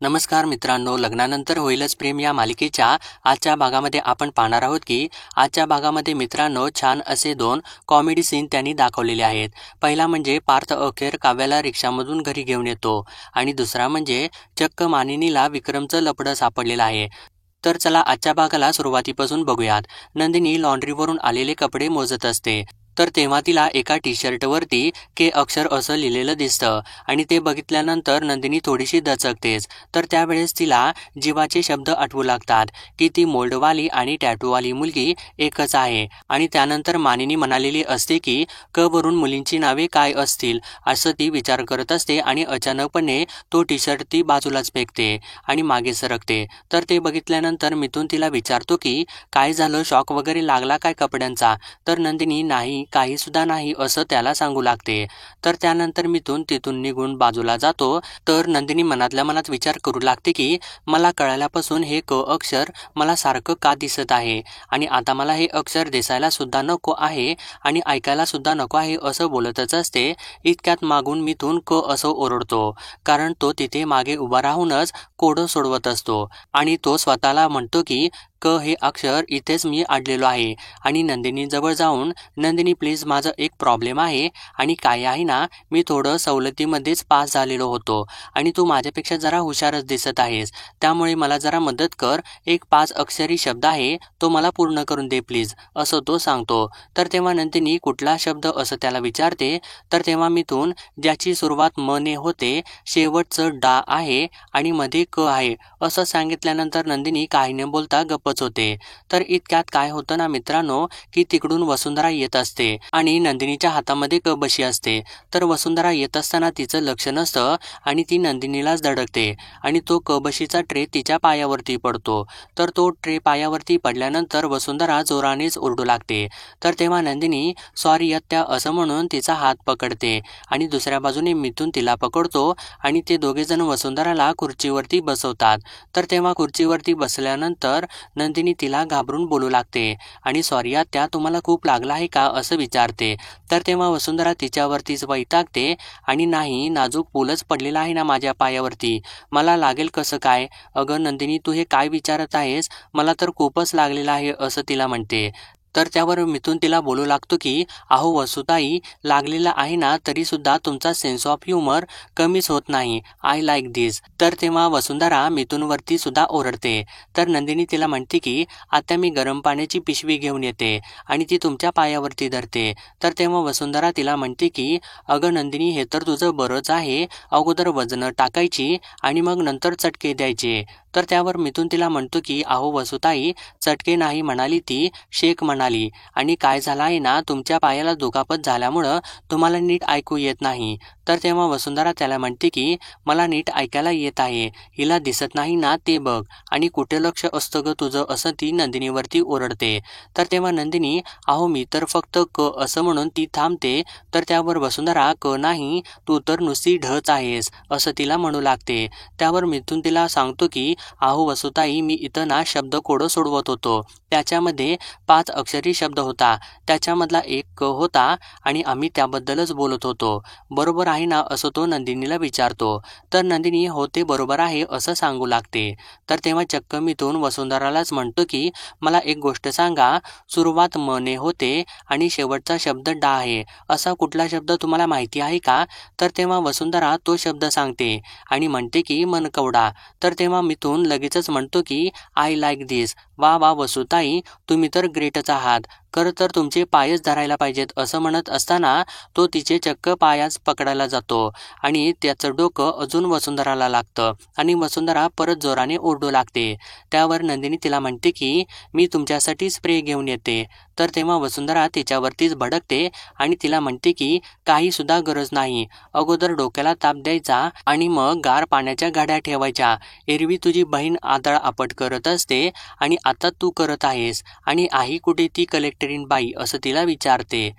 नमस्कार मित्रांनो, लग्नानंतर होईलच प्रेम या मालिकेच्या आजच्या भागामध्ये आपण पाहणार आहोत की आजच्या भागामध्ये मित्रांनो छान असे 2 कॉमेडी सीन त्यांनी दाखवलेले आहेत. पहिला म्हणजे पार्थ अखेर काव्याला रिक्षामधून घरी घेऊन येतो आणि दुसरा म्हणजे चक्क मानिनीला विक्रमचं लफडं सापडलेलं आहे. तर चला आजच्या भागाला सुरुवातीपासून बघूयात. नंदिनी लॉन्ड्रीवरून आलेले कपडे मोजत असते. तर तेव्हा तिला एका टी शर्टवरती के अक्षर असं लिहिलेलं दिसतं आणि ते बघितल्यानंतर नंदिनी थोडीशी दचकतेच. तर त्यावेळेस तिला जीवाचे शब्द आठवू लागतात की ती मोल्डवाली आणि टॅटूवाली मुलगी एकच आहे. आणि त्यानंतर मानिनी म्हणालेली असते की क वरून मुलींची नावे काय असतील असं ती विचार करत असते आणि अचानकपणे तो टी शर्ट ती बाजूलाच फेकते आणि मागे सरकते. तर ते बघितल्यानंतर मिथून तिला विचारतो की काय झालं, शॉक वगैरे लागला काय कपड्यांचा? तर नंदिनी नाही, काही सुद्धा नाही असं त्याला सांगू लागते. तर त्यानंतर मिथून तिथून निघून बाजूला जातो. तर नंदिनी मनातल्या मनात विचार करू लागते की मला कळाल्यापासून हे क अक्षर मला सारखं का दिसत आहे आणि आता मला हे अक्षर दिसायला सुद्धा नको आहे आणि ऐकायला सुद्धा नको आहे असं बोलतच असते. इतक्यात मागून मिथून क असं ओरडतो, कारण तो तिथे मागे उभा राहूनच कोडं सोडवत असतो आणि तो स्वतःला म्हणतो की क हे अक्षर इथेच मी अडलेलो आहे. आणि नंदिनीजवळ जाऊन नंदिनी प्लीज, माझं एक प्रॉब्लेम आहे आणि काय आहे ना, मी थोडं सवलतीमध्येच पास झालेलो होतो आणि तू माझ्यापेक्षा जरा हुशारच दिसत आहेस, त्यामुळे मला जरा मदत कर. एक 5 अक्षरी शब्द आहे, तो मला पूर्ण करून दे प्लीज असं तो सांगतो. तर तेव्हा नंदिनी कुठला शब्द असं त्याला विचारते. तर तेव्हा मिथून ज्याची सुरुवात म ने होते, शेवटचं डा आहे आणि मध्ये क आहे असं सांगितल्यानंतर नंदिनी काही न बोलता गप्प होते. तर इतक्यात काय होतं ना मित्रांनो, की तिकडून वसुंधरा येत असते आणि नंदिनीच्या हातामध्ये कबशी असते. तर वसुंधरा येत असताना तिचं लक्ष नसतं आणि ती नंदिनीलाच धडकते आणि तो कबशीचा ट्रे तिच्या पायावरती पडतो. तर तो ट्रे पायावरती पडल्यानंतर वसुंधरा जोरानेच ओरडू लागते. तर तेव्हा नंदिनी सॉरी आत्या असं म्हणून तिचा हात पकडते आणि दुसऱ्या बाजूने मिथून तिला पकडतो आणि ते दोघेजण वसुंधराला खुर्चीवरती बसवतात. तर तेव्हा खुर्चीवरती बसल्यानंतर नंदिनी तिला घाबरून बोलू लागते आणि सॉरी आत्या, तुम्हाला खूप लागला आहे का असं विचारते. तर तेव्हा वसुंधरा तिच्यावरतीच वैतागते आणि नाही, नाजूक पूलच पडलेला आहे ना माझ्या पायावरती, मला लागेल कसं काय? अगं नंदिनी, तू हे काय विचारत आहेस, मला तर खूपच लागलेलं आहे असं तिला म्हणते. तर त्यावर मिथून तिला बोलू लागतो की अहो वसुताई, लागलेला आहे ना तरी सुद्धा तुमचा सेन्स ऑफ ह्युमर कमीच होत नाही. आय लाईक दिस. तर तेव्हा वसुंधरा मिथूनवरती सुद्धा ओरडते. तर नंदिनी तिला म्हणते की आता मी गरम पाण्याची पिशवी घेऊन येते आणि ती तुमच्या पायावरती धरते. तर तेव्हा वसुंधरा तिला म्हणते की अगं नंदिनी, हे तर तुझं बरंच आहे, अगोदर वजनं टाकायची आणि मग नंतर चटके द्यायचे. तर त्यावर मिथून तिला म्हणतो की अहो वसुताई, चटके नाही म्हणाली ती, शेक म्हणाली. आणि काय झालं आहे ना, तुमच्या पायाला दुखापत झाल्यामुळं तुम्हाला नीट ऐकू येत नाही. तर तेव्हा वसुंधरा त्याला म्हणते की मला नीट ऐकायला येत आहे, हिला दिसत नाही ना ते बघ, आणि कुठे लक्ष असतं ग तुझं असं ती नंदिनीवरती ओरडते. तर तेव्हा नंदिनी अहो मी तर फक्त क असं म्हणून ती थांबते. तर त्यावर वसुंधरा क नाही, तू तर नुसती ढच आहेस असं तिला म्हणू लागते. त्यावर मिथून तिला सांगतो की अहो वसुताई, मी इथं ना शब्द कोडं सोडवत होतो, त्याच्यामध्ये 5 अक्षरी शब्द होता, त्याच्यामधला एक क होता आणि आम्ही त्याबद्दलच बोलत होतो, बरोबर आहे ना असं तो नंदिनीला विचारतो. तर नंदिनी हो ते बरोबर आहे असं सांगू लागते. तर तेव्हा चक्क मिथून वसुंधरालाच म्हणतो की मला एक गोष्ट सांगा, सुरुवात म ने होते आणि शेवटचा शब्द डा आहे, असा कुठला शब्द तुम्हाला माहिती आहे का? तर तेव्हा वसुंधरा तो शब्द सांगते आणि म्हणते की मनकवडा. तर तेव्हा मिथून लगेचच म्हणतो की आय लाईक दिस. वा वा वसुताई, तुम्ही तर ग्रेटच आहात, खरं तर तुमचे पायच धरायला पाहिजेत असं म्हणत असताना तो तिचे चक्क पायाच पकडायला जातो आणि त्याचं डोकं अजून वसुंधराला लागतं आणि वसुंधरा परत जोराने ओरडू लागते. त्यावर नंदिनी तिला म्हणते की मी तुमच्यासाठी स्प्रे घेऊन येते. तर तेव्हा वसुंधरा तिच्यावरतीच भडकते आणि तिला म्हणते की काही सुद्धा गरज नाही, अगोदर डोक्याला ताप द्यायचा आणि मग गार पाण्याच्या गाड्या ठेवायच्या. एरवी तुझी बहीण आदळ आपट करत असते आणि आता तू करत आहेस, आणि आई कुठे ती कलेक्टरीन बाई असं तिला विचारते.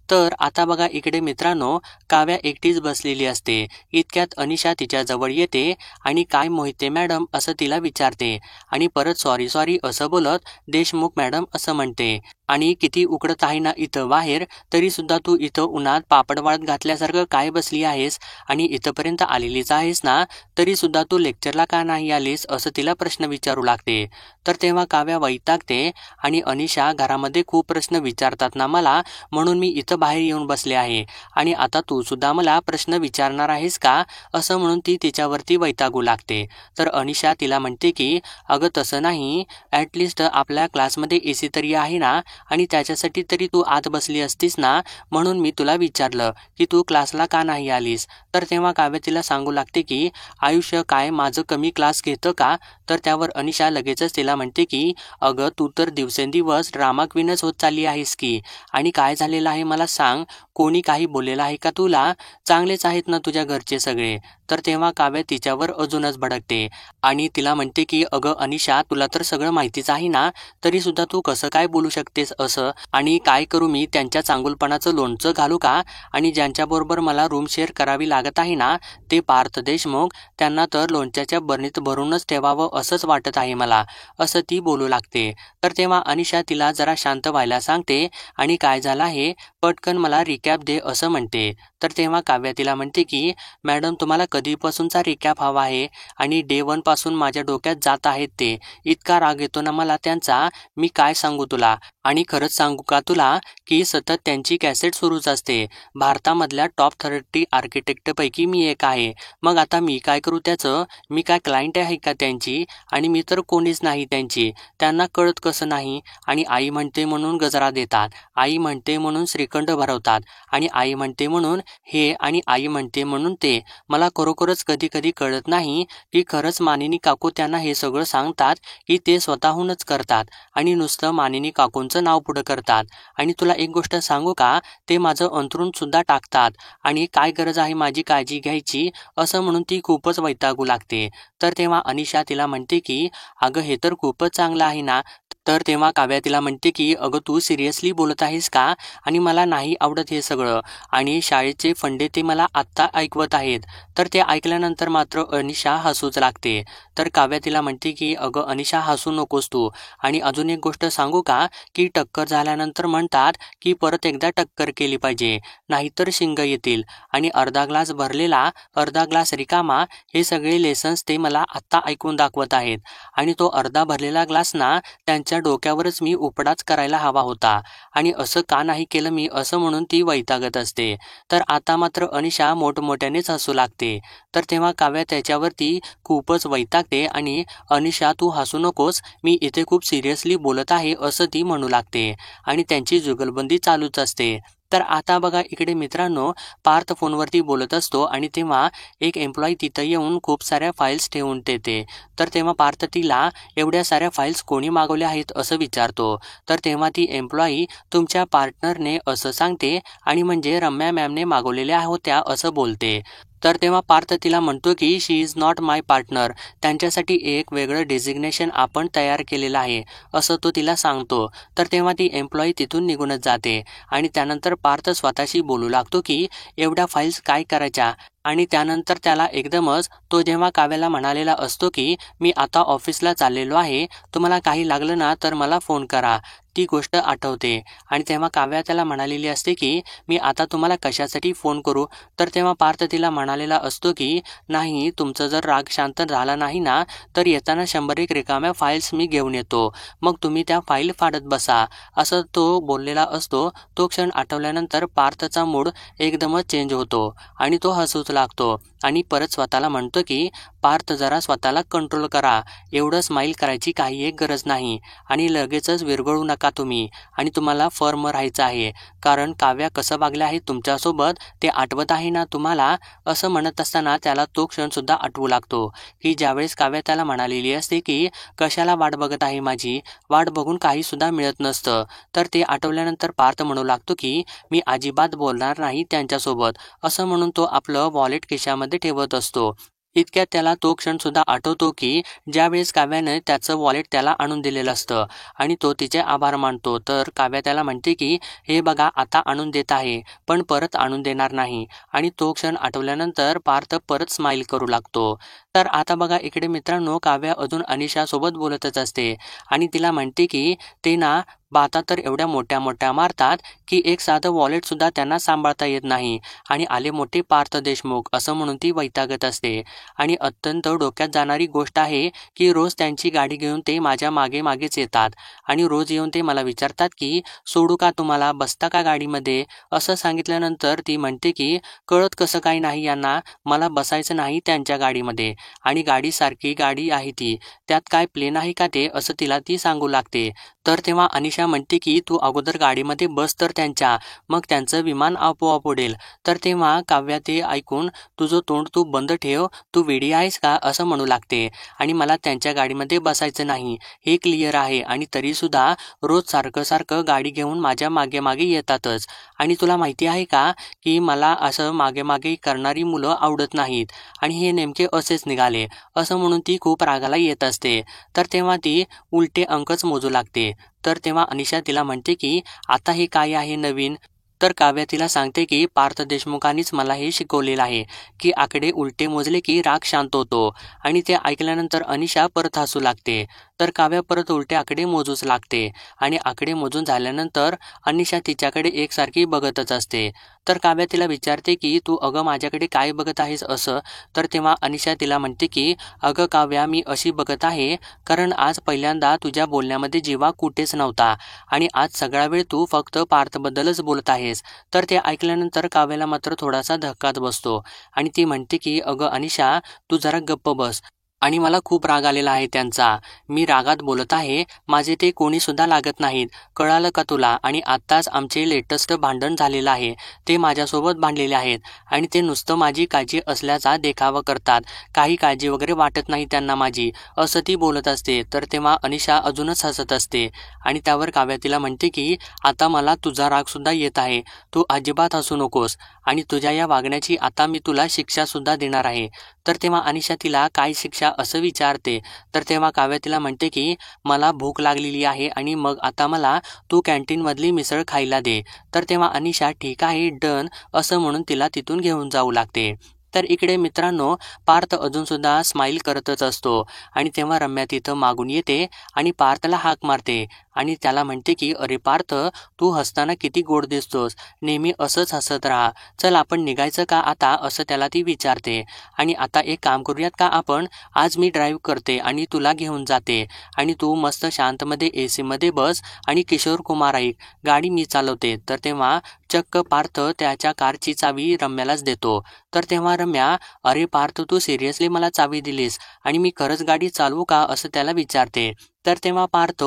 तर आता बघा इकडे मित्रांनो, काव्या एकटीच बसलेली असते. इतक्यात अनिशा तिच्या जवळ येते आणि काय मोहिते मॅडम असं तिला विचारते आणि परत सॉरी सॉरी असं बोलत देशमुख मॅडम असं म्हणते आणि किती उकडत आहे ना इथं बाहेर, तरी सुद्धा तू इथं उन्हात पापड वाळत घातल्यासारखं काय बसली आहेस आणि इथंपर्यंत आलेलीच आहेस ना, तरी सुद्धा तू लेक्चरला का नाही आलीस असं तिला प्रश्न विचारू लागते. तर तेव्हा काव्या वैतागते आणि अनिशा घरामध्ये खूप प्रश्न विचारतात ना मला, म्हणून मी इथं बाहेर येऊन बसले आहे आणि आता तू सुद्धा मला प्रश्न विचारणार आहेस का, असं म्हणून ती तिच्यावरती वैतागू लागते. तर अनिशा तिला म्हणते की अगं तसं नाही, ॲटलिस्ट आपल्या क्लासमध्ये AC तरी आहे ना आणि त्याच्यासाठी तरी तू आत बसली असतीस ना, म्हणून मी तुला विचारलं की तू क्लासला का नाही आलीस. तर तेव्हा काव्य तिला सांगू लागते की आयुष्य काय माझं कमी क्लास घेतं का. तर त्यावर अनिशा लगेचच तिला म्हणते की अगं तू तर दिवसेंदिवस ड्रामा क्वीनच होत चालली आहेस की, आणि काय झालेलं आहे मला सांग, कोणी काही बोललेलं आहे का तुला, चांगलेच आहेत ना तुझ्या घरचे सगळे. तर तेव्हा काव्य तिच्यावर अजूनच भडकते आणि तिला म्हणते की अगं अनिशा तुला तर सगळं माहितीच आहे ना, तरी सुद्धा तू कसं काय बोलू शकतेस असं, आणि काय करू मी त्यांच्या चांगुलपणाचं लोणचं घालू का, आणि ज्यांच्याबरोबर मला रूम शेअर करावी लागत आहे ना ते पार्थ देशमुख, त्यांना तर लोणच्याच्या बरणीत भरूनच ठेवावं असंच वाटत आहे मला, असं ती बोलू लागते. तर तेव्हा अनिशा तिला जरा शांत व्हायला सांगते आणि काय झालं आहे पटकन मला रिकॅप दे असं म्हणते. तर तेव्हा काव्या तिला म्हणते की मॅडम तुम्हाला कधीपासूनचा रिकॅप हवा आहे, आणि डे 1 पासून माझ्या डोक्यात जात आहेत ते, इतका राग येतो ना मला त्यांचा, मी काय सांगू तुला. आणि खरंच सांगू का तुला की सतत त्यांची कॅसेट सुरूच असते. भारतामधल्या टॉप 30 आर्किटेक्टपैकी मी एक आहे. मग आता मी काय करू त्याचं, मी काय क्लायंट आहे का त्यांची, आणि मी तर कोणीच नाही त्यांची, त्यांना कळत कसं नाही. आणि आई म्हणते म्हणून गजरा देतात, आई म्हणते म्हणून श्रीखंड भरवतात, आणि आई म्हणते म्हणून हे आणि आई म्हणते म्हणून ते. मला खरोखरच कधी कधी कळत नाही की खरंच मानिनी काकू त्यांना हे सगळं सांगतात की ते स्वतःहूनच करतात आणि नुसतं मानिनी काकूंचं नाव पुढं करतात. आणि तुला एक गोष्ट सांगू का, ते माझं अंथरूण सुद्धा टाकतात, आणि काय गरज आहे माझी काळजी घ्यायची, असं म्हणून ती खूपच वैतागू लागते. तर तेव्हा अनिशा तिला म्हणते की अगं हे तर खूपच चांगलं आहे ना. तर तेव्हा काव्या तिला म्हणते की अगं तू सिरियसली बोलत आहेस का, आणि मला नाही आवडत हे सगळं, आणि शाळेचे फंडे ते मला आत्ता ऐकवत आहेत. तर ते ऐकल्यानंतर मात्र अनिशा हसूच लागते. तर काव्या तिला म्हणते की अगं अनिशा हसू नकोस तू, आणि अजून एक गोष्ट सांगू का की टक्कर झाल्यानंतर म्हणतात की परत एकदा टक्कर केली पाहिजे, नाहीतर शिंग येतील, आणि अर्धा ग्लास भरलेला अर्धा ग्लास रिकामा, हे सगळे लेसन्स ते मला आत्ता ऐकून दाखवत आहेत, आणि तो अर्धा भरलेला ग्लास ना त्यांच्या डोक्यावरच मी उपडाच करायला हवा होता, आणि असं का नाही केलं मी, असं म्हणून ती वैतागत असते. तर आता मात्र अनिशा मोठमोठ्यानेच हसू लागते. तर तेव्हा काव्या त्याच्यावरती खूपच वैतागते आणि अनिशा तू हसू नकोस, मी इथे खूप सिरियसली बोलत आहे असं ती म्हणू लागते, आणि त्यांची जुगलबंदी चालूच असते. तर आता बघा इकडे मित्रांनो, पार्थ फोनवरती बोलत असतो आणि तेव्हा एक एम्प्लॉई तिथं येऊन खूप साऱ्या फाईल्स ठेवून देते. तर तेव्हा पार्थ तिला एवढ्या साऱ्या फाईल्स कोणी मागवल्या आहेत असं विचारतो. तर तेव्हा ती एम्प्लॉई तुमच्या पार्टनरने असं सांगते, आणि म्हणजे रम्या मॅमने मागवलेल्या होत्या असं बोलते. तर तेव्हा पार्थ तिला म्हणतो की शी इज नॉट माय पार्टनर, त्यांच्यासाठी एक वेगळं डेझिग्नेशन आपण तयार केलेलं आहे असं तो तिला सांगतो. तर तेव्हा ती एम्प्लॉई तिथून निघूनच जाते, आणि त्यानंतर पार्थ स्वतःशी बोलू लागतो की एवढ्या फाईल्स काय करायच्या. आणि त्यानंतर त्याला एकदमच तो जेव्हा काव्याला म्हणालेला असतो की मी आता ऑफिसला चाललेलो आहे, तुम्हाला काही लागलं ना तर मला फोन करा, ती गोष्ट आठवते. आणि तेव्हा काव्या त्याला म्हणालेली असते की मी आता तुम्हाला कशासाठी फोन करू. तर तेव्हा पार्थ तिला म्हणालेला असतो की नाही, तुमचं जर राग शांत झाला नाही ना तर येताना 101 रिकाम्या फाईल्स मी घेऊन येतो, मग तुम्ही त्या फाईल फाडत बसा, असं तो बोललेला असतो. तो क्षण आठवल्यानंतर पार्थचा मूड एकदमच चेंज होतो आणि तो हसूच लागतो, आणि परत स्वतःला म्हणतो की पार्थ जरा स्वतःला कंट्रोल करा, एवढं स्माईल करायची काही एक गरज नाही, आणि लगेचच विरघळू नका तुम्ही, आणि तुम्हाला फर्म राहायचं आहे, कारण काव्या कसं वागले आहे तुमच्यासोबत ते आठवत आहे ना तुम्हाला. असं म्हणत असताना त्याला तो क्षण सुद्धा आठवू लागतो की ज्यावेळेस काव्या त्याला म्हणालेली असते की कशाला वाट बघत आहे माझी, वाट बघून काही सुद्धा मिळत नसतं. तर ते आठवल्यानंतर पार्थ म्हणू लागतो की मी अजिबात बोलणार नाही त्यांच्यासोबत, असं म्हणून तो आपलं वॉलेट खिशामध्ये ठेवत असतो. इतक्यात त्याला तो क्षण सुद्धा आठवतो की ज्यावेळेस काव्याने त्याचं वॉलेट त्याला आणून दिलेलं असतं, आणि तो तिचे आभार मानतो. तर काव्या त्याला म्हणते की हे बघा आता आणून देत आहे, पण परत आणून देणार नाही, आणि तो क्षण आठवल्यानंतर पार्थ परत स्माईल करू लागतो. तर आता बघा इकडे मित्रांनो, काव्या अजून अनिशासोबत बोलतच असते, आणि तिला म्हणते की ते ना बाता तर एवढ्या मोठ्या मोठ्या मारतात की एक साधं वॉलेट सुद्धा त्यांना सांभाळता येत नाही आणि आले मोठे पार्थ देशमुख असं म्हणून ती वैतागत असते. आणि अत्यंत डोक्यात जाणारी गोष्ट आहे की रोज त्यांची गाडी घेऊन ते माझ्या मागे मागेच येतात आणि रोज येऊन ते मला विचारतात की सोडू का तुम्हाला, बसता का गाडीमध्ये. असं सांगितल्यानंतर ती म्हणते की कळत कसं काही नाही यांना, मला बसायचं नाही त्यांच्या गाडीमध्ये आणि गाडीसारखी गाडी आहे ती, त्यात काय प्लेन आहे का ते, असं तिला ती सांगू लागते. तर तेव्हा अनिशा म्हणते की तू अगोदर गाडीमध्ये बस तर त्यांच्या, मग त्यांचं विमान आपोआप उडेल. तर तेव्हा काव्या ते ऐकून तुझं तोंड तू बंद ठेव, तू वेडी आहेस का, असं म्हणू लागते. आणि मला त्यांच्या गाडीमध्ये बसायचं नाही हे क्लिअर आहे आणि तरीसुद्धा रोज सारखं सारखं गाडी घेऊन माझ्या मागे मागे येतातच. आणि तुला माहिती आहे का की मला असं मागे मागे करणारी मुलं आवडत नाहीत आणि हे नेमके असेच निघाले, असं म्हणून ती खूप रागाला येत असते. तर तेव्हा ती उलटे अंकच मोजू लागते. तर तेव्हा अनिशा तिला म्हणते की आता हे काय आहे नवीन. तर काव्या तिला सांगते की पार्थ देशमुखांनीच मला हे शिकवलेलं आहे की आकडे उलटे मोजले की राग शांत होतो. आणि ते ऐकल्यानंतर अनिशा परत हसू लागते. तर काव्या परत उलटे आकडे मोजूच लागते आणि आकडे मोजून झाल्यानंतर अनिशा तिच्याकडे एकसारखी बघतच असते. तर काव्या तिला विचारते की तू अगं माझ्याकडे काय बघत आहेस असं. तर तेव्हा अनिशा तिला म्हणते की अगं काव्या, मी अशी बघत आहे कारण आज पहिल्यांदा तुझ्या बोलण्यामध्ये जीवा कुठेच नव्हता आणि आज सगळा वेळ तू फक्त पार्थबद्दलच बोलत आहेस. तर ते ऐकल्यानंतर काव्याला मात्र थोडासा धक्काच बसतो आणि ती म्हणते की अगं अनिशा, तू जरा गप्प बस आणि मला खूप राग आलेला आहे त्यांचा, मी रागात बोलत आहे, माझे ते कोणी सुद्धा लागत नाहीत, कळालं का तुला. आणि आत्ताच आमचे लेटेस्ट भांडण झालेलं आहे, ते माझ्यासोबत भांडलेले आहेत आणि ते नुसतं माझी काळजी असल्याचा देखावा करतात, काही काळजी वगैरे वाटत नाही त्यांना माझी, असं ती बोलत असते. तर तेव्हा अनिशा अजूनच हसत असते आणि त्यावर काव्या तिला म्हणते की आता मला तुझा रागसुद्धा येत आहे, तू अजिबात हसू नकोस आणि तुझ्या या वागण्याची आता मी तुला शिक्षासुद्धा देणार आहे. तर तेव्हा अनिशा तिला काय शिक्षा असं विचारते. तर तेव्हा काव्या तिला म्हणते की मला भूक लागलेली आहे आणि मग आता मला तू कॅन्टीनमधली मिसळ खायला दे. तर तेव्हा अनिशा ठीक आहे डन असं म्हणून तिला तिथून घेऊन जाऊ लागते. तर इकडे मित्रांनो, पार्थ अजूनसुद्धा स्माईल करतच असतो आणि तेव्हा रम्या तिथं मागून येते आणि पार्थला हाक मारते आणि त्याला म्हणते की अरे पार्थ, तू हसताना किती गोड दिसतोस, नेहमी असंच हसत राहा, चल आपण निघायचं का आता, असं त्याला ती विचारते. आणि आता एक काम करूयात का आपण, आज मी ड्राईव्ह करते आणि तुला घेऊन जाते आणि तू मस्त शांतमध्ये AC मध्ये बस आणि किशोर कुमार ऐक, गाडी मी चालवते. तर तेव्हा चक्क पार्थ त्याच्या कारची चावी रम्यालाच देतो. तर तेव्हा रम्या, अरे पार्थ, तू सिरियसली मला चावी दिलीस आणि मी खरंच गाडी चालवू का, असं त्याला विचारते. तर तेव्हा पार्थ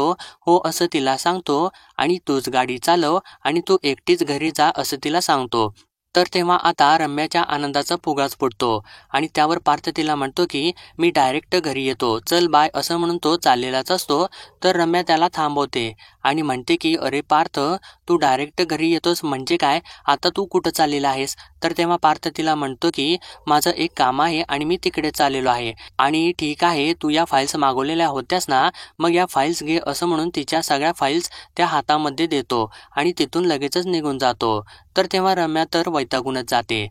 हो असं तिला सांगतो आणि तूच गाडी चालव आणि तू एकटीच घरी जा असं तिला सांगतो. तर तेव्हा आता रम्याच्या आनंदाचा फुगाच फुटतो आणि त्यावर पार्थ तिला म्हणतो की मी डायरेक्ट घरी येतो, चल बाय, असं म्हणून तो चाललेलाच असतो. तर रम्या त्याला थांबवते आणि म्हणते की अरे पार्थ, तू डायरेक्ट घरी येतोस म्हणजे काय, आता तू कुठं चाललेला आहेस. तर तेव्हा पार्थ तिला म्हणतो की माझं एक काम आहे आणि मी तिकडे चाललेलो आहे आणि ठीक आहे, तू या फाईल्स मागवलेल्या होत्यास ना, मग या फाईल्स घे, असं म्हणून तिच्या सगळ्या फाईल्स त्या हातामध्ये देतो आणि तिथून लगेचच निघून जातो. तर तेव्हा रम्या तर वैतागूनच जाते.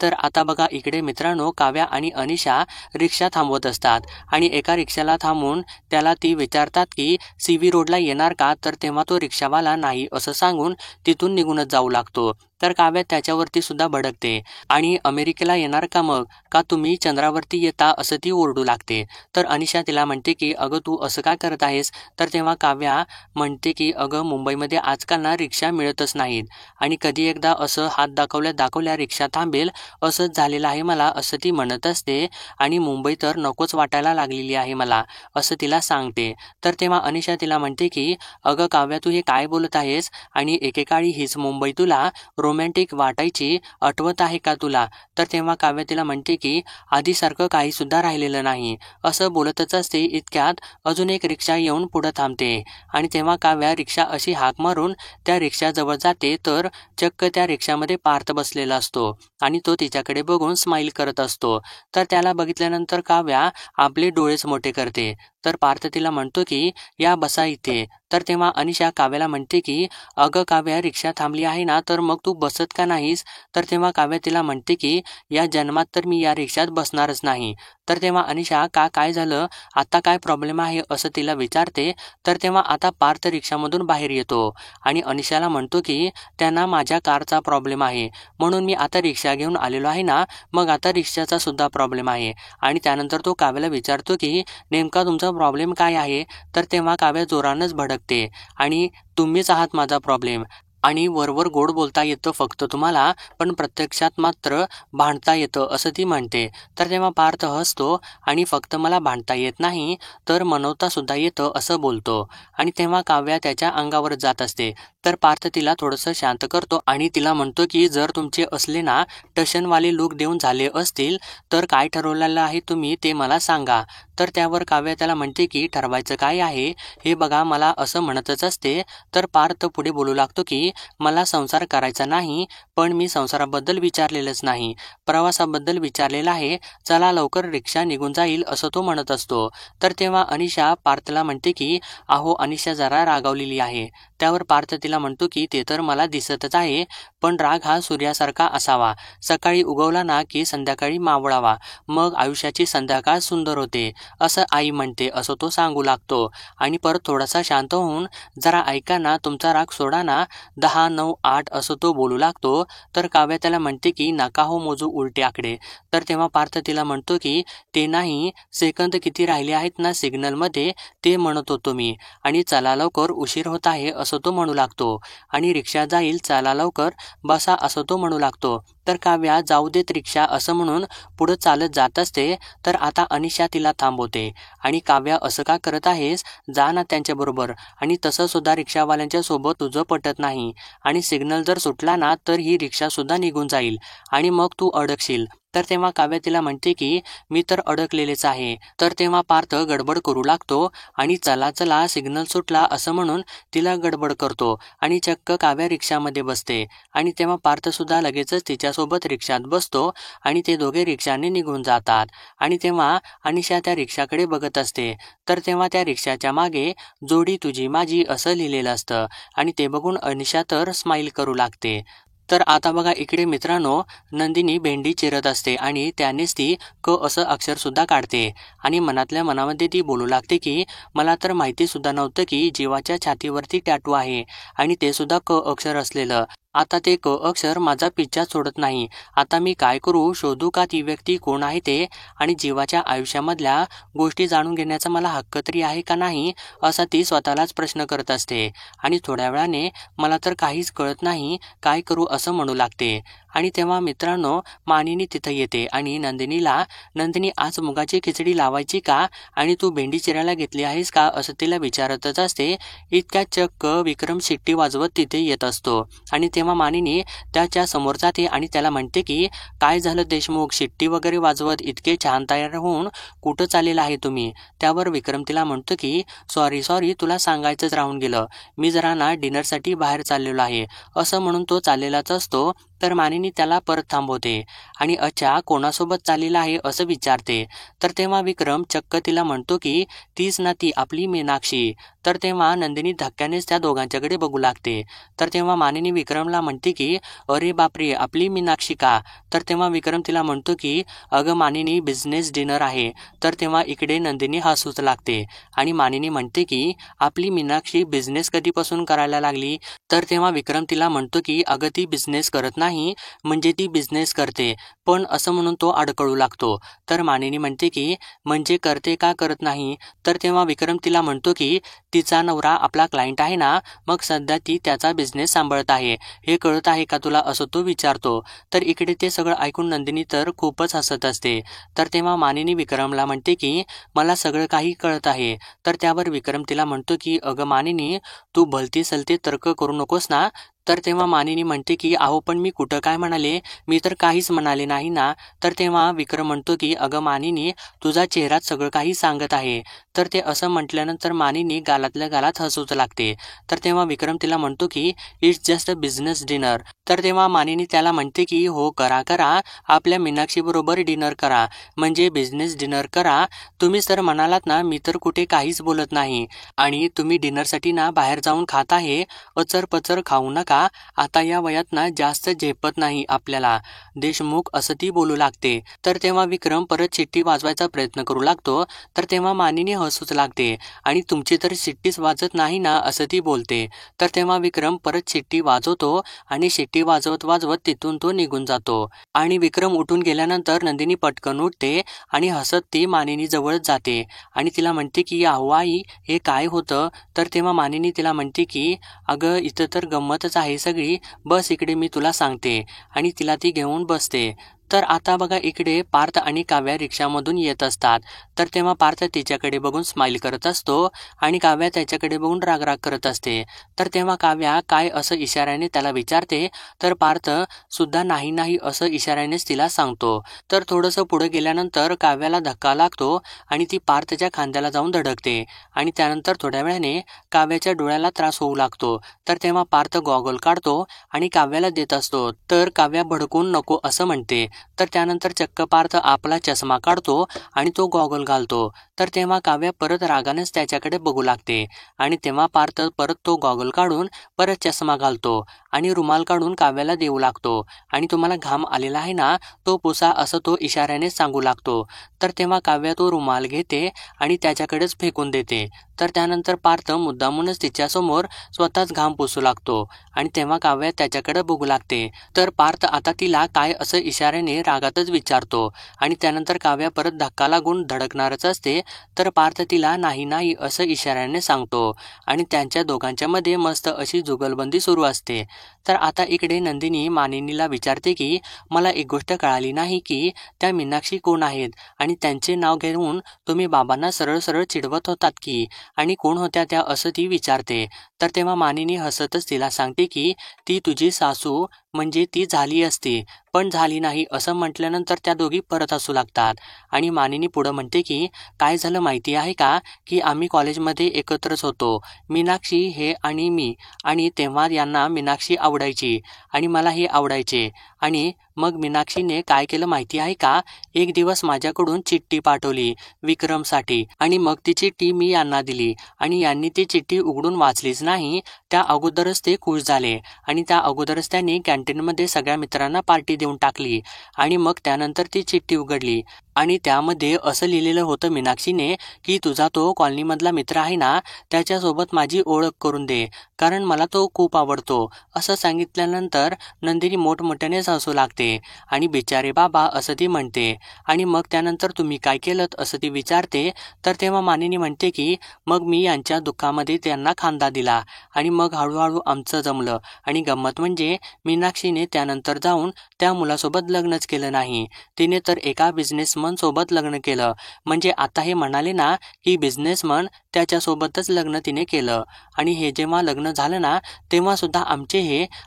तर आता बघा इकडे मित्रांनो, काव्या आणि अनिशा रिक्षा थांबवत असतात आणि एका रिक्षाला थांबून त्याला ती विचारतात की CV रोडला येणार का. तर तेव्हा तो रिक्षावाला नाही असं सांगून तिथून निघूनच जाऊ लागतो. तर काव्या त्याच्यावरती सुद्धा भडकते आणि अमेरिकेला येणार का मग, का तुम्ही चंद्रावरती येता, असं ती ओरडू लागते. तर अनिशा तिला म्हणते की अगं तू असं काय करत आहेस. तर तेव्हा काव्या म्हणते की अगं मुंबईमध्ये आजकाल ना रिक्षा मिळतच नाहीत आणि कधी एकदा असं हात दाखवल्या दाखवल्या रिक्षा थांबेल असंच झालेलं आहे मला, असं ती म्हणत असते आणि मुंबई तर नकोच वाटायला लागलेली आहे मला, असं तिला सांगते. तर तेव्हा अनिशा तिला म्हणते की अगं काव्या, तू हे काय बोलत आहेस आणि एकेकाळी हीच मुंबई तुला रोमॅन्टिक वाटायची, आठवत आहे का तुला. तर तेव्हा काव्य तिला म्हणते की आधीसारखं काही सुद्धा राहिलेलं नाही. असं बोलतच असते इतक्यात अजून एक रिक्षा येऊन पुढं थांबते आणि तेव्हा काव्या रिक्षा अशी हाक मारून त्या रिक्षाजवळ जाते. तर चक्क त्या रिक्षामध्ये पार्थ बसलेला असतो आणि तो तिच्याकडे बघून स्माईल करत असतो. तर त्याला बघितल्यानंतर काव्या आपले डोळेच मोठे करते. तर पार्थ तिला म्हणतो की या बसा इथे. तर तेव्हा अनिशा काव्याला म्हणते की अगं काव्या, रिक्षा थांबली आहे ना, तर मग तू बसत का नाहीस? तर तेव्हा काव्या तिला म्हणते की या जन्मात तर मी या रिक्षात बसणारच नाही. तर तेव्हा अनिशा काय झालं, आता काय प्रॉब्लेम आहे असं तिला विचारते. तर तेव्हा आता पार्थ रिक्षामधून बाहेर येतो आणि अनिशाला म्हणतो की त्यांना माझ्या कारचा प्रॉब्लेम आहे, म्हणून मी आता रिक्षा घेऊन आलेलो आहे ना, मग आता रिक्षाचा सुद्धा प्रॉब्लेम आहे. आणि त्यानंतर तो काव्याला विचारतो की नेमका तुमचा प्रॉब्लेम काय आहे? तर तेव्हा काव्या जोरानंच भडकते आणि तुम्हीच आहात माझा प्रॉब्लेम आणि वरवर गोड बोलता येतं फक्त तुम्हाला, पण प्रत्यक्षात मात्र भांडता येतं असं ती म्हणते. तर तेव्हा पार्थ हसतो आणि फक्त मला भांडता येत नाही तर मनवता सुद्धा येतं असं बोलतो. आणि तेव्हा काव्या त्याच्या अंगावर जात असते. तर पार्थ तिला थोडंसं शांत करतो आणि तिला म्हणतो की जर तुमचे असले ना टशनवाले लूक देऊन झाले असतील तर काय ठरवलेलं आहे तुम्ही ते मला सांगा. तर त्यावर काव्या त्याला म्हणते की ठरवायचं काय आहे हे बघा, मला असं म्हणतच असते. तर पार्थ पुढे बोलू लागतो की मला संसार करायचा नाही, पण मी संसाराबद्दल विचारलेलंच नाही, प्रवासाबद्दल विचारलेलं आहे, चला लवकर रिक्षा निघून जाईल असं तो म्हणत असतो. तर तेव्हा अनिशा पार्थला म्हणते की अहो अनिशा जरा रागावलेली आहे. त्यावर पार्थ तिला म्हणतो की ते तर मला दिसतच आहे, पण राग हा सूर्यासारखा असावा, सकाळी उगवला ना की संध्याकाळी मावळावा, मग आयुष्याची संध्याकाळ सुंदर होते असं आई म्हणते असं तो सांगू लागतो. आणि परत थोडासा शांत होऊन जरा ऐका ना, तुमचा राग सोडा ना, 10, 9, 8 असं तो बोलू लागतो. तर काव्या त्याला म्हणते की नका हो मोजू उलटे आकडे. तर तेव्हा पार्थ तिला म्हणतो की ते नाही, सेकंद किती राहिले आहेत ना सिग्नलमध्ये ते म्हणत होतो मी, आणि चला लवकर उशीर होत आहे असं तो म्हणू लागतो. आणि रिक्षा जाईल, चला लवकर बसा असं तो म्हणू लागतो. तर काव्या जाऊ देत रिक्षा असं म्हणून पुढं चालत जात असते. तर आता अनिशा तिला थांबवते आणि काव्या असं का करत आहेस, जा ना त्यांच्याबरोबर, आणि तसं सुद्धा रिक्षावाल्यांच्या सोबत तुझं पटत नाही, आणि सिग्नल जर सुटला ना तर ही रिक्षा सुद्धा निघून जाईल आणि मग तू अडकशील. तर तेव्हा काव्या तिला म्हणते की मी तर अडकलेलेच आहे. तर तेव्हा पार्थ गडबड करू लागतो आणि चला चला सिग्नल सुटला असं म्हणून तिला गडबड करतो आणि चक्क काव्या रिक्षामध्ये बसते. आणि तेव्हा पार्थ सुद्धा लगेचच तिच्यासोबत रिक्षात बसतो आणि ते दोघे रिक्षाने निघून जातात. आणि तेव्हा अनिशा त्या रिक्षाकडे बघत असते. तर तेव्हा त्या रिक्षाच्या मागे जोडी तुझी माझी असं लिहिलेलं असतं आणि ते बघून अनिशा तर स्माईल करू लागते. तर आता बघा इकडे मित्रांनो, नंदिनी भेंडी चिरत असते आणि त्यानेच ती क असं अक्षर सुद्धा काढते आणि मनातल्या मनामध्ये ती बोलू लागते की मला तर माहिती सुद्धा नव्हतं की जीवाच्या छातीवरती टॅटू आहे आणि ते सुद्धा क अक्षर असलेलं. आता ते क अक्षर माझा पिच्छा सोडत नाही. आता मी काय करू, शोधू का ती व्यक्ती कोण आहे ते, आणि जीवाच्या आयुष्यामधल्या गोष्टी जाणून घेण्याचा मला हक्क तरी आहे का नाही, असा ती स्वतःलाच प्रश्न करत असते. आणि थोड्या वेळाने मला तर काहीच कळत नाही काय करू असं म्हणू लागते. आणि तेव्हा मित्रांनो मानिनी तिथं येते आणि नंदिनी आज मुगाची खिचडी लावायची का आणि तू भेंडी चिरायला घेतली आहेस का असं तिला विचारतच असते. इतक्या चक्क विक्रम शिट्टी वाजवत तिथे येत असतो आणि तेव्हा मानिनी त्याच्या समोर जाते आणि त्याला म्हणते की काय झालं देशमुख, शिट्टी वगैरे वाजवत इतके छान तयार होऊन कुठं चाललेला आहे तुम्ही? त्यावर विक्रम तिला म्हणतो की सॉरी तुला सांगायचंच राहून गेलं, मी जरा ना डिनरसाठी बाहेर चाललेलो आहे असं म्हणून तो चाललेलाच असतो. तर मानिनी त्याला परत थांबवते आणि अच्छा कोणासोबत चाललेला आहे असं विचारते. तर तेव्हा विक्रम चक्क तिला म्हणतो की तीच ना ती आपली मीनाक्षी. तर तेव्हा नंदिनी धक्क्यानेच त्या दोघांच्याकडे बघू लागते. तर तेव्हा मानिनी विक्रमला म्हणते की अरे बापरे, आपली मीनाक्षी का? तर तेव्हा विक्रम तिला म्हणतो की अगं मानिनी, बिझनेस डिनर आहे. तर तेव्हा इकडे नंदिनी हसूच लागते आणि मानिनी म्हणते की आपली मीनाक्षी बिझनेस कधीपासून करायला लागली? तर तेव्हा विक्रम तिला म्हणतो की अगं ती बिझनेस करत नाही, म्हणजे ती बिझनेस करते, पण असं म्हणून तो अडकळू लागतो. तर मानिनी म्हणते की म्हणजे करते का करत नाही? तर तेव्हा विक्रम तिला म्हणतो की तिचा नवरा आपला क्लायंट आहे ना, मग सध्या ती त्याचा बिझनेस सांभाळत आहे, हे कळत आहे का तुला असं तो विचारतो. तर इकडे ते सगळं ऐकून नंदिनी तर खूपच हसत असते. तर तेव्हा मानिनी विक्रमला म्हणते की मला सगळं काही कळत आहे. तर त्यावर विक्रम तिला म्हणतो की अगं मानिनी, तू भलती सलते तर्क करू नकोस ना, तर तेव्हा मानिनी म्हणते की अहो पण मी कुठं काय म्हणाले, मी तर काहीच म्हणाले नाही ना. तर तेव्हा विक्रम म्हणतो की अगं मानिनी, तुझा चेहराच सगळं काही सांगत आहे. तर ते असं म्हटल्यानंतर मानिनी गालातल्या गालात हसूच लागते. तर तेव्हा विक्रम तिला म्हणतो की it's just a business dinner. तर तेव्हा मानिनी त्याला म्हणते की हो करा करा, आपल्या मीनाक्षी बरोबर डिनर करा, म्हणजे बिझनेस डिनर करा. तुम्हीच तर म्हणालात ना, मी तर कुठे काहीच बोलत नाही. आणि तुम्ही डिनरसाठी ना बाहेर जाऊन खात आहे, अचर पचर खाऊ नका. आता या वयात ना जास्त झेपत नाही आपल्याला. देशमुख असं ती बोलू लागते. तर तेव्हा विक्रम परत शिट्टी वाजवायचा प्रयत्न करू लागतो. तर तेव्हा मानिनी हसूच लागते आणि तुमची तर शिट्टीच वाजत नाही ना असं ती बोलते. तर तेव्हा विक्रम परत शिट्टी वाजवतो आणि शिट्टी वाजवत वाजवत तिथून तो निघून जातो. आणि विक्रम उठून गेल्यानंतर नंदिनी पटकन उठते आणि हसत ती मानिनी जवळच जाते आणि तिला म्हणते की अहो आई, हे काय होतं. तर तेव्हा मानिनी तिला म्हणते की अगं इथं तर गंमतच आहे सगळी, बस इकडे मी तुला सांगते. आणि तिला ती घेऊन बसते. तर आता बघा इकडे पार्थ आणि काव्या रिक्षामधून येत असतात. तर तेव्हा पार्थ तिच्याकडे बघून स्माइल करत असतो आणि काव्या त्याच्याकडे बघून रागराग करत असते. तर तेव्हा काव्या काय असं इशाऱ्याने त्याला विचारते. तर पार्थ सुद्धा नाही नाही असं इशाऱ्यानेच तिला सांगतो. तर थोडंसं पुढे गेल्यानंतर काव्याला धक्का लागतो आणि ती पार्थच्या खांद्याला जाऊन धडकते आणि त्यानंतर थोड्या वेळाने काव्याच्या डोळ्याला त्रास होऊ लागतो. तर तेव्हा पार्थ गॉगल काढतो आणि काव्याला देत असतो. तर काव्या भडकून नको असं म्हणते. तर त्यानंतर चक्क पार्थ आपला चष्मा काढतो आणि तो गॉगल घालतो. तर तेव्हा काव्या परत रागानेच त्याच्याकडे बघू लागते आणि तेव्हा पार्थ परत तो गॉगल काढून परत चष्मा घालतो आणि रुमाल काढून काव्याला देऊ लागतो आणि तुम्हाला घाम आलेला आहे ना, तो पुसा असं तो इशाऱ्याने सांगू लागतो. तर तेव्हा काव्या तो रुमाल घेते आणि त्याच्याकडेच फेकून देते. तर त्यानंतर पार्थ मुद्दामूनच तिच्यासमोर स्वतःच घाम पुसू लागतो आणि तेव्हा काव्या त्याच्याकडे बघू लागते. तर पार्थ आता तिला काय असं इशाऱ्याने रागातच विचारतो आणि त्यानंतर काव्या परत धक्का लागून धडकणारच असते. तर पार्थ तिला नाही नाही असं इशाऱ्याने सांगतो आणि त्यांच्या दोघांच्या मध्ये मस्त अशी जुगलबंदी सुरू असते. तर आता इकडे नंदिनी मानिनीला विचारते की मला एक गोष्ट कळाली नाही की त्या मीनाक्षी कोण आहेत आणि त्यांचे नाव घेऊन तुम्ही बाबांना सरळ सरळ चिडवत होतात की, आणि कोण होत्या त्या असं ती विचारते. तर तेव्हा मानिनी हसतच तिला सांगते की ती तुझी सासू म्हणजे ती झाली असती, पण झाली नाही असं म्हटल्यानंतर त्या दोघी परत हसू लागतात. आणि मानिनी पुढं म्हणते की काय झालं माहिती आहे का, की आम्ही कॉलेजमध्ये एकत्रच होतो, मीनाक्षी हे आणि मी. आणि तेव्हा यांना मीनाक्षी आवडायची आणि मला हे आवडायचे. आणि मग मीनाक्षीने काय केलं माहिती आहे का, एक दिवस माझ्याकडून चिठ्ठी पाठवली विक्रमसाठी आणि मग ती चिठ्ठी मी यांना दिली आणि यांनी ती चिठ्ठी उघडून वाचलीच नाही. त्या अगोदरच ते खुश झाले आणि त्या अगोदरच त्यांनी कॅन्टीनमध्ये सगळ्या मित्रांना पार्टी देऊन टाकली आणि मग त्यानंतर ती चिठ्ठी उघडली आणि त्यामध्ये असं लिहिलेलं होतं मीनाक्षीने की तुझा तो कॉलनीमधला मित्र आहे ना, त्याच्यासोबत माझी ओळख करून दे, कारण मला तो खूप आवडतो. असं सांगितल्यानंतर नंदिनी मोठमोठ्यानेच हसू लागते आणि बिचारे बाबा असं ती म्हणते. आणि मग त्यानंतर तुम्ही काय केलं असं ती विचारते. तर तेव्हा मानिनी म्हणते की मग मी यांच्या दुःखामध्ये त्यांना खांदा दिला आणि मग हळूहळू आमचं जमलं. आणि गंमत म्हणजे मीनाक्षीने त्यानंतर जाऊन त्या मुलासोबत लग्नच केलं नाही, तिने तर एका बिझनेसमन सोबत लग्न केलं. म्हणजे आता हे म्हणाले ना की बिझनेसमन त्याच्यासोबतच लग्न तिने केलं. आणि हे जेव्हा लग्न झालं ना, तेव्हा सुद्धा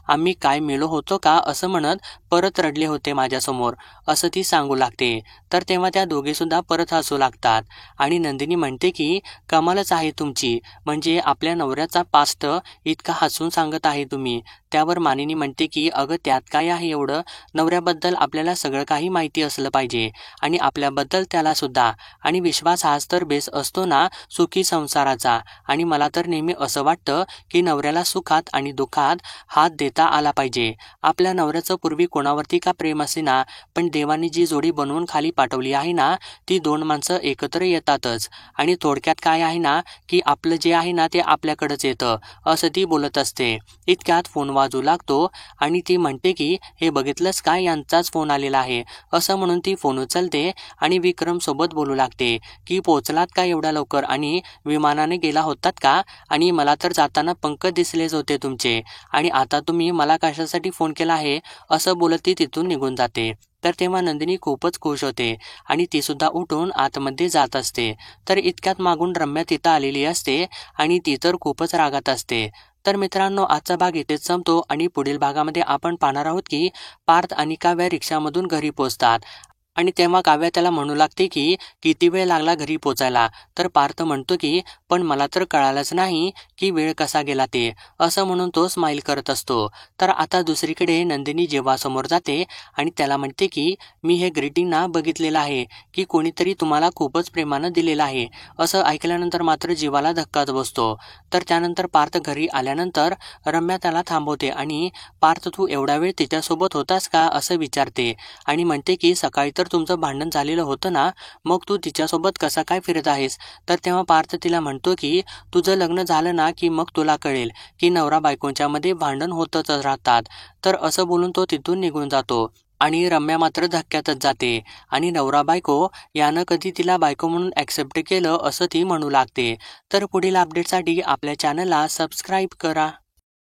आम्ही काय मिळलो होतो का असं म्हणत परत रडले होते माझ्यासमोर, असं ती सांगू लागते. तर तेव्हा त्या दोघे सुद्धा परत हसू लागतात आणि नंदिनी म्हणते की कमालच आहे तुमची, म्हणजे आपल्या नवऱ्याचा पास्ट इतका हसून सांगत आहे तुम्ही. त्यावर मानिनी म्हणते की अगं त्यात काय आहे एवढं, नवऱ्याबद्दल आपल्याला सगळं काही माहिती असलं पाहिजे आणि आपल्याबद्दल त्याला सुद्धा. आणि विश्वास हाच तर बेस असतो ना सुखी संसाराचा. आणि मला तर नेहमी असं वाटतं की नवऱ्याला सुखात आणि दुःखात हात देता आला पाहिजे. आपल्या नवऱ्याचं पूर्वी कोणावरती का प्रेम असे ना, पण देवाने जी जोडी बनवून खाली पाठवली आहे ना, ती दोन माणसं एकत्र येतातच. आणि थोडक्यात काय आहे ना की आपलं जे आहे ना ते आपल्याकडेच येतं, असं ती बोलत असते. इतक्यात फोन वाजू लागतो आणि ती म्हणते की हे बघितलंस का, यांचाच फोन आलेला आहे. असं म्हणून ती फोन उचलते आणि विक्रम सोबत बोलू लागते की पोचलात का एवढ्या लवकर आणि विमानाने गेला होतात का, आणि मला तर जाताना पंख दिसलेच होते तुमचे, आणि आता तुम्ही मला कशासाठी फोन केला आहे, असं बोलत ती तिथून निघून जाते. तर तेव्हा नंदिनी खूपच खुश होते आणि ती सुद्धा उठून आतमध्ये जात असते. तर इतक्यात मागून रम्या तिथं आलेली असते आणि ती तर खूपच रागात असते. तर मित्रांनो, आजचा भाग इथेच संपतो आणि पुढील भागामध्ये आपण पाहणार आहोत की पार्थ आणि काव्या रिक्षामधून घरी पोहोचतात आणि तेव्हा काव्या त्याला म्हणू लागते की किती वेळ लागला घरी पोचायला. तर पार्थ म्हणतो की पण मला तर कळालंच नाही की वेळ कसा गेला ते, असं म्हणून तो स्माईल करत असतो. तर आता दुसरीकडे नंदिनी जेव्हा समोर जाते आणि त्याला म्हणते की मी हे ग्रीटिंग ना बघितलेलं आहे की कोणीतरी तुम्हाला खूपच प्रेमानं दिलेलं आहे. असं ऐकल्यानंतर मात्र जीवाला धक्काच बसतो. तर त्यानंतर पार्थ घरी आल्यानंतर रम्या त्याला थांबवते आणि पार्थ तू एवढा वेळ तिच्यासोबत होतास का असं विचारते आणि म्हणते की सकाळी तर तुमचं भांडण झालेलं होतं ना, मग तू तिच्यासोबत कसा काय फिरत आहेस. तर तेव्हा पार्थ तिला म्हणतो की तुझं लग्न झालं ना की मग तुला कळेल की नवरा बायकोंच्या मध्ये भांडण होतच राहतात. तर असं बोलून तो तिथून निघून जातो आणि रम्या मात्र धक्क्यातच जाते आणि नवरा बायको यानं कधी तिला बायको म्हणून ॲक्सेप्ट केलं असं ती म्हणू लागते. तर पुढील अपडेटसाठी आपल्या चॅनलला सबस्क्राईब करा.